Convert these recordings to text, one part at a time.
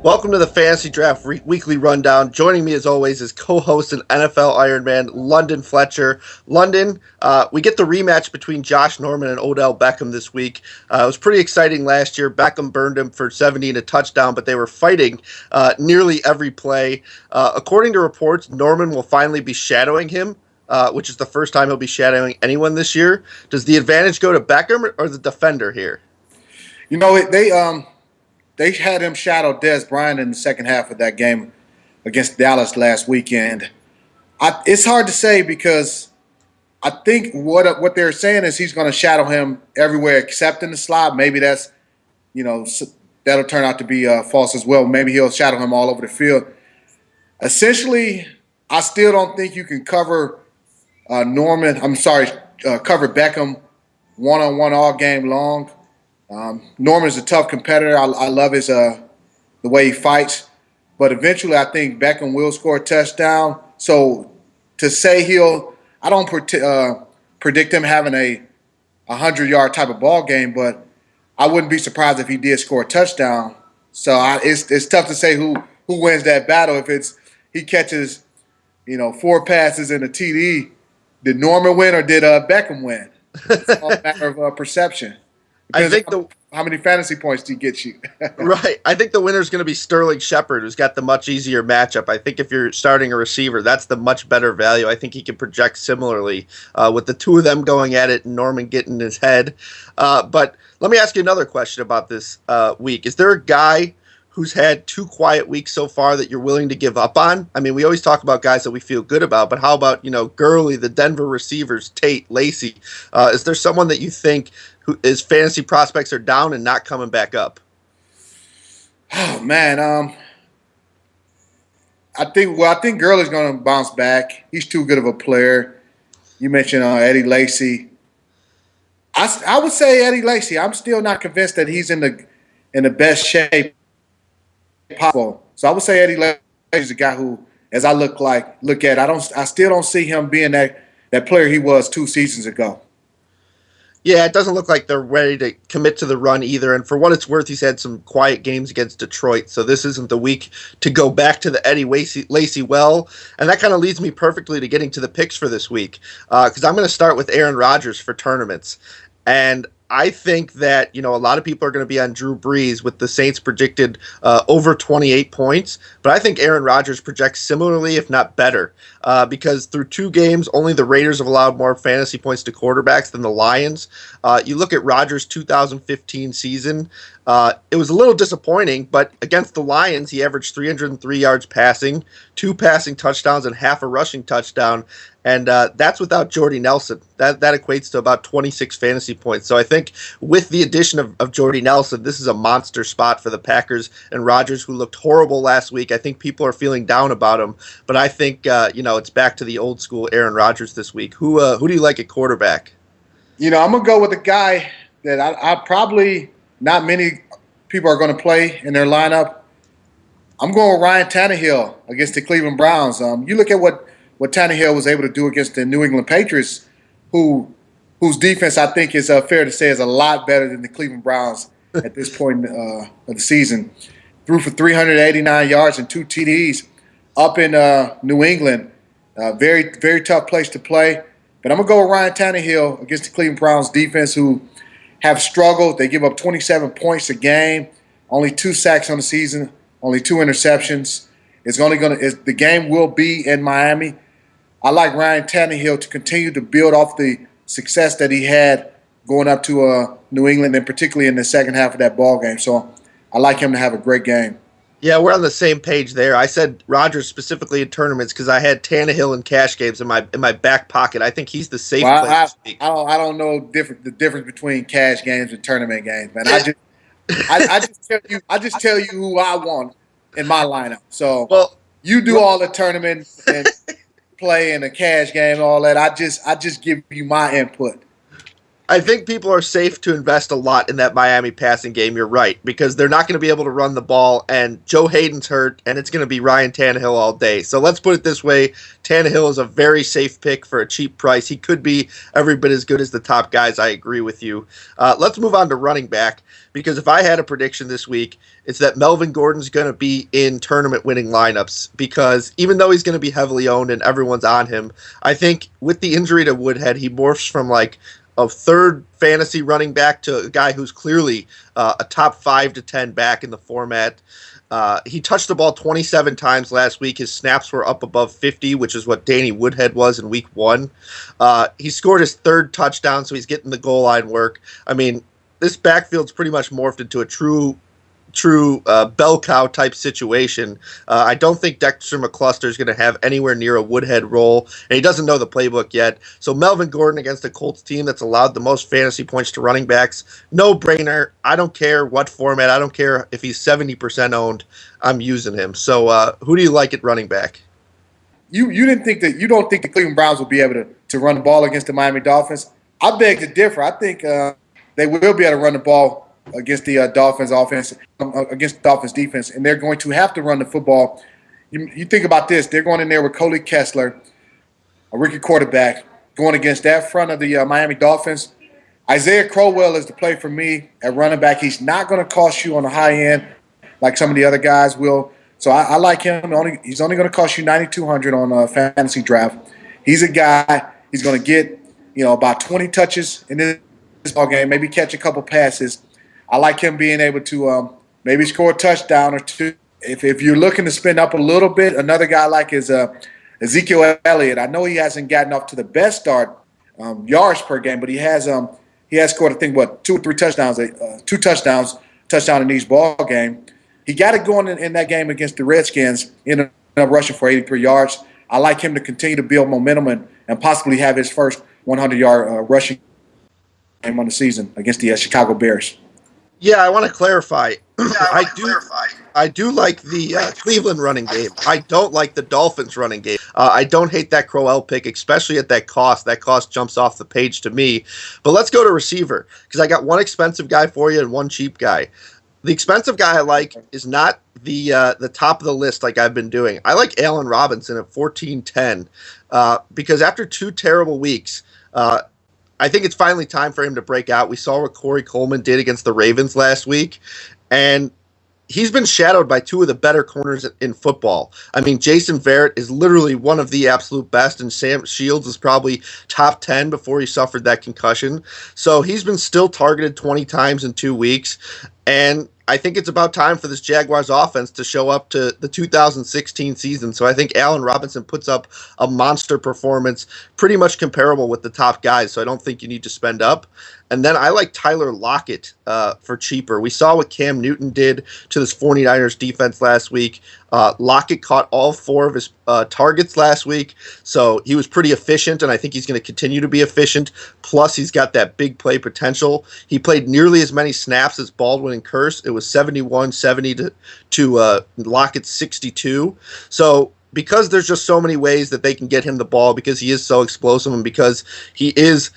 Welcome to the Fantasy Draft Weekly Rundown. Joining me, as always, is co-host and NFL Ironman London Fletcher. London, we get the rematch between Josh Norman and Odell Beckham this week. It was pretty exciting last year. Beckham burned him for 70 and a touchdown, but they were fighting nearly every play. According to reports, Norman will finally be shadowing him, which is the first time he'll be shadowing anyone this year. Does the advantage go to Beckham or the defender here? You know, they had him shadow Dez Bryant in the second half of that game against Dallas last weekend. It's hard to say because I think what they're saying is he's going to shadow him everywhere except in the slot. Maybe that'll turn out to be false as well. Maybe he'll shadow him all over the field. Essentially, I still don't think you can cover cover Beckham one-on-one all game long. Norman's a tough competitor. I love his the way he fights, but eventually I think Beckham will score a touchdown. So to say I don't predict him having a 100-yard type of ball game, but I wouldn't be surprised if he did score a touchdown. So it's tough to say who wins that battle. If he catches 4 passes and a TD, did Norman win or did Beckham win? It's all a matter of perception. I think how many fantasy points do he get you? Right. I think the winner is going to be Sterling Shepard, who's got the much easier matchup. I think if you're starting a receiver, that's the much better value. I think he can project similarly with the two of them going at it and Norman getting his head. But let me ask you another question about this week. Is there a guy who's had 2 quiet weeks so far that you're willing to give up on? I mean, we always talk about guys that we feel good about, but how about, Gurley, the Denver receivers, Tate, Lacey? Is there someone that you think his fantasy prospects are down and not coming back up? Oh man, I think Gurley's going to bounce back. He's too good of a player. You mentioned Eddie Lacy. I would say Eddie Lacy. I'm still not convinced that he's in the best shape possible. So I would say Eddie Lacy is a guy who, as I look at, I still don't see him being that player he was 2 seasons ago. Yeah, it doesn't look like they're ready to commit to the run either. And for what it's worth, he's had some quiet games against Detroit. So this isn't the week to go back to the Eddie Lacy well. And that kind of leads me perfectly to getting to the picks for this week. Because I'm going to start with Aaron Rodgers for tournaments. And I think that, a lot of people are going to be on Drew Brees with the Saints predicted over 28 points. But I think Aaron Rodgers projects similarly, if not better, because through 2 games, only the Raiders have allowed more fantasy points to quarterbacks than the Lions. You look at Rodgers' 2015 season, it was a little disappointing, but against the Lions, he averaged 303 yards passing, 2 passing touchdowns, and half a rushing touchdown. And that's without Jordy Nelson. That equates to about 26 fantasy points. So I think with the addition of Jordy Nelson, this is a monster spot for the Packers and Rodgers, who looked horrible last week. I think people are feeling down about him, but I think it's back to the old school Aaron Rodgers this week. Who do you like at quarterback? I'm gonna go with a guy that I probably not many people are going to play in their lineup. I'm going with Ryan Tannehill against the Cleveland Browns. You look at what Tannehill was able to do against the New England Patriots, whose defense I think is fair to say is a lot better than the Cleveland Browns at this point of the season. Threw for 389 yards and 2 TDs up in New England. Very, very tough place to play. But I'm going to go with Ryan Tannehill against the Cleveland Browns defense, who have struggled. They give up 27 points a game, only 2 sacks on the season, only 2 interceptions. The game will be in Miami. I like Ryan Tannehill to continue to build off the success that he had going up to New England, and particularly in the second half of that ball game. So I like him to have a great game. Yeah, we're on the same page there. I said Rodgers specifically in tournaments because I had Tannehill in cash games in my back pocket. I think he's the safe play this week. I don't know the difference between cash games and tournament games, man. I just tell you who I want in my lineup. So you do all the tournament and play in a cash game and all that. I just give you my input. I think people are safe to invest a lot in that Miami passing game. You're right, because they're not going to be able to run the ball, and Joe Hayden's hurt, and it's going to be Ryan Tannehill all day. So let's put it this way: Tannehill is a very safe pick for a cheap price. He could be every bit as good as the top guys. I agree with you. Let's move on to running back, because if I had a prediction this week, it's that Melvin Gordon's going to be in tournament-winning lineups, because even though he's going to be heavily owned and everyone's on him, I think with the injury to Woodhead, he morphs from like a third fantasy running back to a guy who's clearly a top 5 to 10 back in the format. He touched the ball 27 times last week. His snaps were up above 50, which is what Danny Woodhead was in week 1. He scored his third touchdown, so he's getting the goal line work. I mean, this backfield's pretty much morphed into a true bell cow type situation. I don't think Dexter McCluster is going to have anywhere near a Woodhead role, and he doesn't know the playbook yet. So Melvin Gordon against a Colts team that's allowed the most fantasy points to running backs, no brainer. I don't care what format. I don't care if he's 70% owned. I'm using him. So who do you like at running back? You don't think the Cleveland Browns will be able to run the ball against the Miami Dolphins? I beg to differ. I think they will be able to run the ball against the Dolphins offense, against the Dolphins defense, and they're going to have to run the football. You think about this: they're going in there with Coley Kessler, a rookie quarterback, going against that front of the Miami Dolphins. Isaiah Crowell is the play for me at running back. He's not going to cost you on the high end like some of the other guys will. So I like him. He's only going to cost you $9,200 on fantasy draft. He's a guy. He's going to get about 20 touches in this ball game, maybe catch a couple passes. I like him being able to maybe score a touchdown or two. If you're looking to spend up a little bit, another guy I like is Ezekiel Elliott. I know he hasn't gotten off to the best start yards per game, but he has scored, I think, 2 or 3 touchdowns, touchdown in each ball game. He got it going in that game against the Redskins, ended up rushing for 83 yards. I like him to continue to build momentum and possibly have his first 100-yard rushing game on the season against the Chicago Bears. Yeah, I want to clarify. I do like the Cleveland running game. I don't like the Dolphins running game. I don't hate that Crowell pick, especially at that cost. That cost jumps off the page to me. But let's go to receiver, because I got one expensive guy for you and one cheap guy. The expensive guy I like is not the top of the list like I've been doing. I like Allen Robinson at 14-10 because after 2 terrible weeks, I think it's finally time for him to break out. We saw what Corey Coleman did against the Ravens last week, and he's been shadowed by 2 of the better corners in football. I mean, Jason Verrett is literally one of the absolute best, and Sam Shields is probably top 10 before he suffered that concussion. So he's been still targeted 20 times in 2 weeks, and I think it's about time for this Jaguars offense to show up to the 2016 season. So I think Allen Robinson puts up a monster performance, pretty much comparable with the top guys. So I don't think you need to spend up. And then I like Tyler Lockett for cheaper. We saw what Cam Newton did to this 49ers defense last week. Lockett caught all 4 of his targets last week, so he was pretty efficient, and I think he's going to continue to be efficient. Plus, he's got that big play potential. He played nearly as many snaps as Baldwin and Kearse. It was 71-70 to Lockett's 62. So because there's just so many ways that they can get him the ball, because he is so explosive and because he is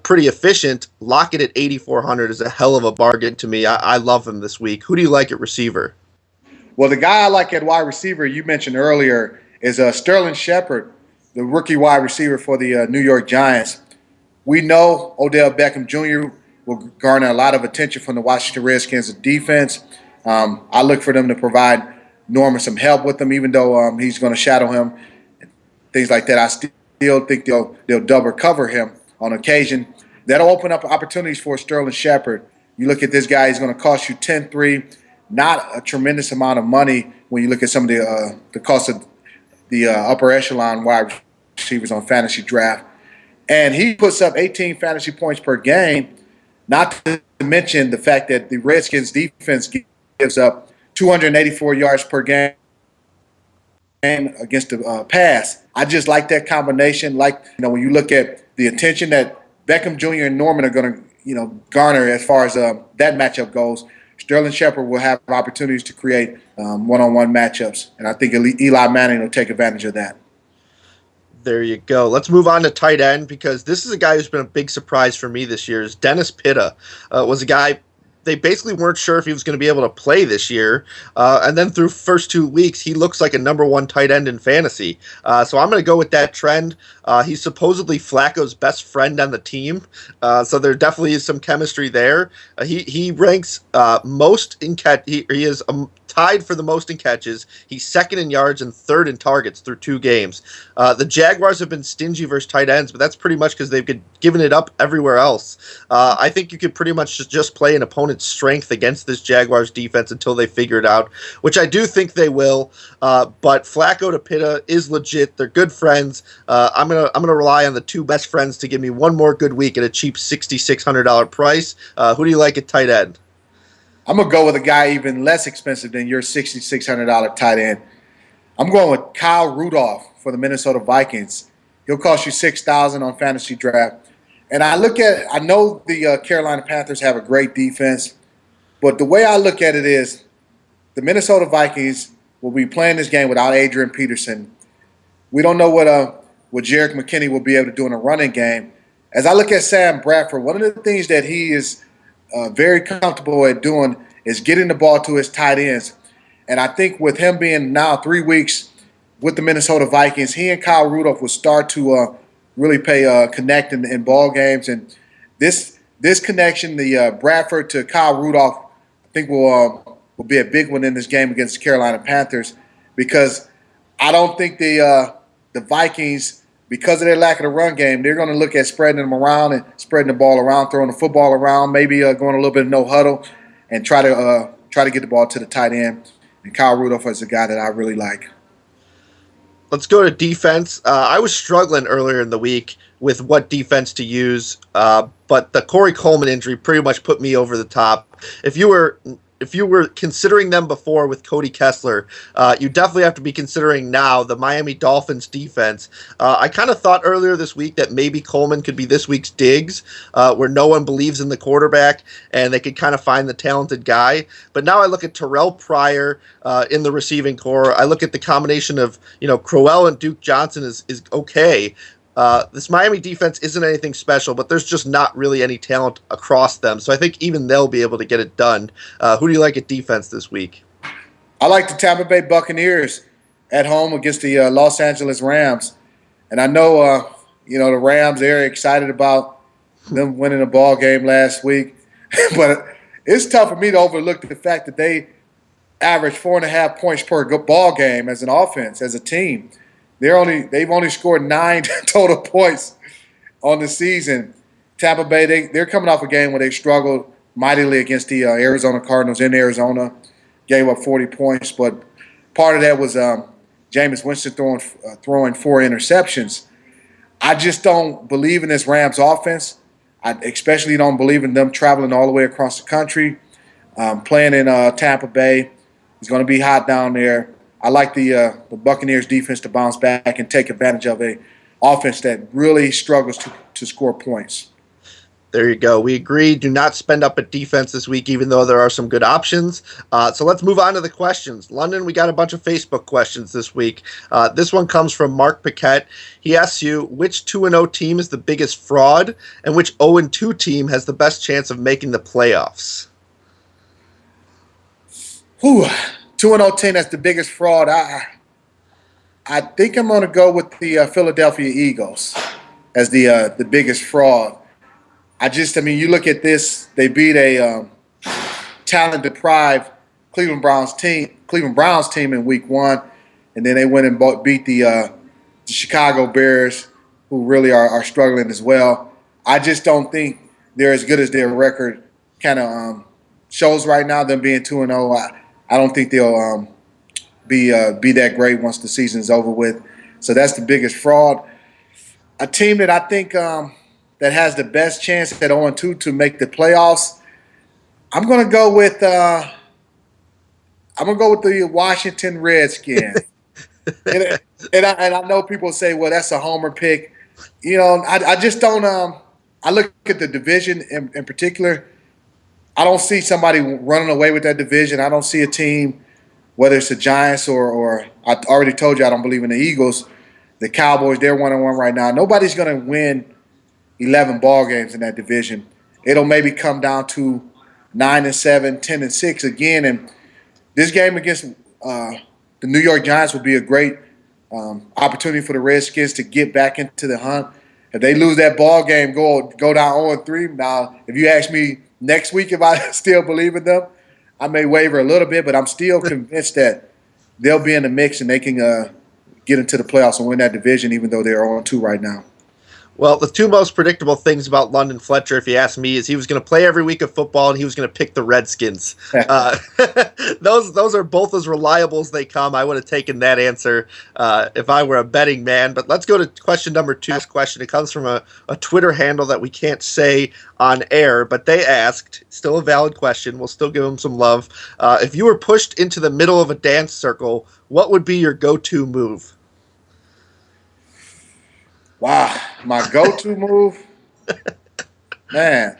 pretty efficient, Lockett at 8,400 is a hell of a bargain to me. I love him this week. Who do you like at receiver? Well, the guy I like at wide receiver you mentioned earlier is Sterling Shepard, the rookie wide receiver for the New York Giants. We know Odell Beckham Jr. will garner a lot of attention from the Washington Redskins defense. I look for them to provide Norman some help with him, even though he's going to shadow him, things like that. I still think they'll double cover him on occasion. That'll open up opportunities for Sterling Shepard. You look at this guy; he's going to cost you 10-3, not a tremendous amount of money when you look at some of the cost of the upper echelon wide receivers on fantasy draft. And he puts up 18 fantasy points per game. Not to mention the fact that the Redskins defense gives up 284 yards per game against the pass. I just like that combination. Like, when you look at the attention that Beckham Jr. and Norman are going to, garner as far as that matchup goes, Sterling Shepard will have opportunities to create one-on-one matchups, and I think Eli Manning will take advantage of that. There you go. Let's move on to tight end because this is a guy who's been a big surprise for me this year. Is Dennis Pitta was a guy they basically weren't sure if he was going to be able to play this year, and then through first 2 weeks he looks like a number one tight end in fantasy. So I'm going to go with that trend. He's supposedly Flacco's best friend on the team, so there definitely is some chemistry there. He ranks most in catch. He is tied for the most in catches. He's second in yards and third in targets through 2 games. The Jaguars have been stingy versus tight ends, but that's pretty much because they've given it up everywhere else. I think you could pretty much just play an opponent's strength against this Jaguars defense until they figure it out, which I do think they will. But Flacco to Pitta is legit. They're good friends. I'm gonna rely on the two best friends to give me one more good week at a cheap $6,600 price. Who do you like at tight end? I'm going to go with a guy even less expensive than your $6,600 tight end. I'm going with Kyle Rudolph for the Minnesota Vikings. He'll cost you $6,000 on FantasyDraft. And I know the Carolina Panthers have a great defense, but the way I look at it is the Minnesota Vikings will be playing this game without Adrian Peterson. We don't know what Jerick McKinney will be able to do in a running game. As I look at Sam Bradford, one of the things that he is very comfortable at doing is getting the ball to his tight ends. And I think with him being now 3 weeks with the Minnesota Vikings, he and Kyle Rudolph will start to really connect in ball games. And this connection, the Bradford to Kyle Rudolph, I think will be a big one in this game against the Carolina Panthers, because I don't think the Vikings, because of their lack of the run game, they're going to look at spreading them around and spreading the ball around, throwing the football around, maybe going a little bit of no huddle, and try to get the ball to the tight end. And Kyle Rudolph is a guy that I really like. Let's go to defense. I was struggling earlier in the week with what defense to use, but the Corey Coleman injury pretty much put me over the top. If you were considering them before with Cody Kessler, you definitely have to be considering now the Miami Dolphins defense. I kind of thought earlier this week that maybe Coleman could be this week's Diggs, where no one believes in the quarterback and they could kind of find the talented guy. But now I look at Terrell Pryor in the receiving core. I look at the combination of Crowell and Duke Johnson is okay. This Miami defense isn't anything special, but there's just not really any talent across them. So I think even they'll be able to get it done. Who do you like at defense this week? I like the Tampa Bay Buccaneers at home against the Los Angeles Rams. And I know, the Rams, they're excited about them winning a ball game last week. But it's tough for me to overlook the fact that they average 4.5 points per ball game as an offense, as a team. They've only scored 9 total points on the season. Tampa Bay, they're coming off a game where they struggled mightily against the Arizona Cardinals in Arizona, gave up 40 points. But part of that was Jameis Winston throwing 4 interceptions. I just don't believe in this Rams offense. I especially don't believe in them traveling all the way across the country, playing in Tampa Bay. It's going to be hot down there. I like the Buccaneers defense to bounce back and take advantage of a offense that really struggles to score points. There you go. We agree. Do not spend up at defense this week, even though there are some good options. So let's move on to the questions. London, we got a bunch of Facebook questions this week. This one comes from Mark Paquette. He asks you, which 2-0 team is the biggest fraud, and which 0-2 team has the best chance of making the playoffs? 2-0 team that's the biggest fraud. I think I'm going to go with the Philadelphia Eagles as the biggest fraud. You look at this. They beat a talent-deprived Cleveland Browns team in Week 1, and then they went and beat the Chicago Bears, who really are struggling as well. I just don't think they're as good as their record kind of shows right now. Them being 2-0. I don't think they'll be that great once the season's over with. So that's the biggest fraud. A team that I think that has the best chance at 0-2 to make the playoffs, I'm going to go with the Washington Redskins. and I know people say, well, that's a homer pick. I just don't. I look at the division in particular. I don't see somebody running away with that division. I don't see a team, whether it's the Giants or I already told you I don't believe in the Eagles, The Cowboys, they're 1-1 right now. Nobody's going to win 11 ball games in that division. It'll maybe come down to 9-7, 10-6 again. And this game against the New York Giants would be a great opportunity for the Redskins to get back into the hunt. If they lose that ball game, go down 0-3. Now, if you ask me next week if I still believe in them, I may waver a little bit, but I'm still convinced that they'll be in the mix and they can get into the playoffs and win that division, even though they're 0-2 right now. Well, the two most predictable things about London Fletcher, if you ask me, is he was going to play every week of football and he was going to pick the Redskins. Those are both as reliable as they come. I would have taken that answer if I were a betting man. But let's go to question number 2. This question, it comes from a Twitter handle that we can't say on air, but they asked, still a valid question, we'll still give them some love. If you were pushed into the middle of a dance circle, what would be your go-to move? Wow, my go-to move, man.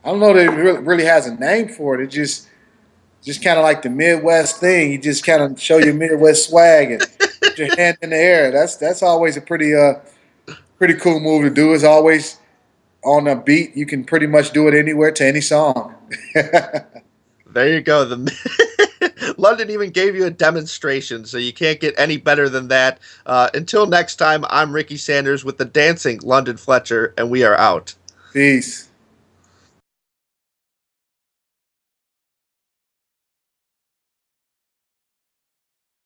I don't know that it really has a name for it. It just kind of like the Midwest thing. You just kind of show your Midwest swag and put your hand in the air. That's always a pretty cool move to do. It's always on a beat. You can pretty much do it anywhere to any song. There you go. London even gave you a demonstration, so you can't get any better than that. Until next time, I'm Ricky Sanders with the dancing London Fletcher, and we are out. Peace.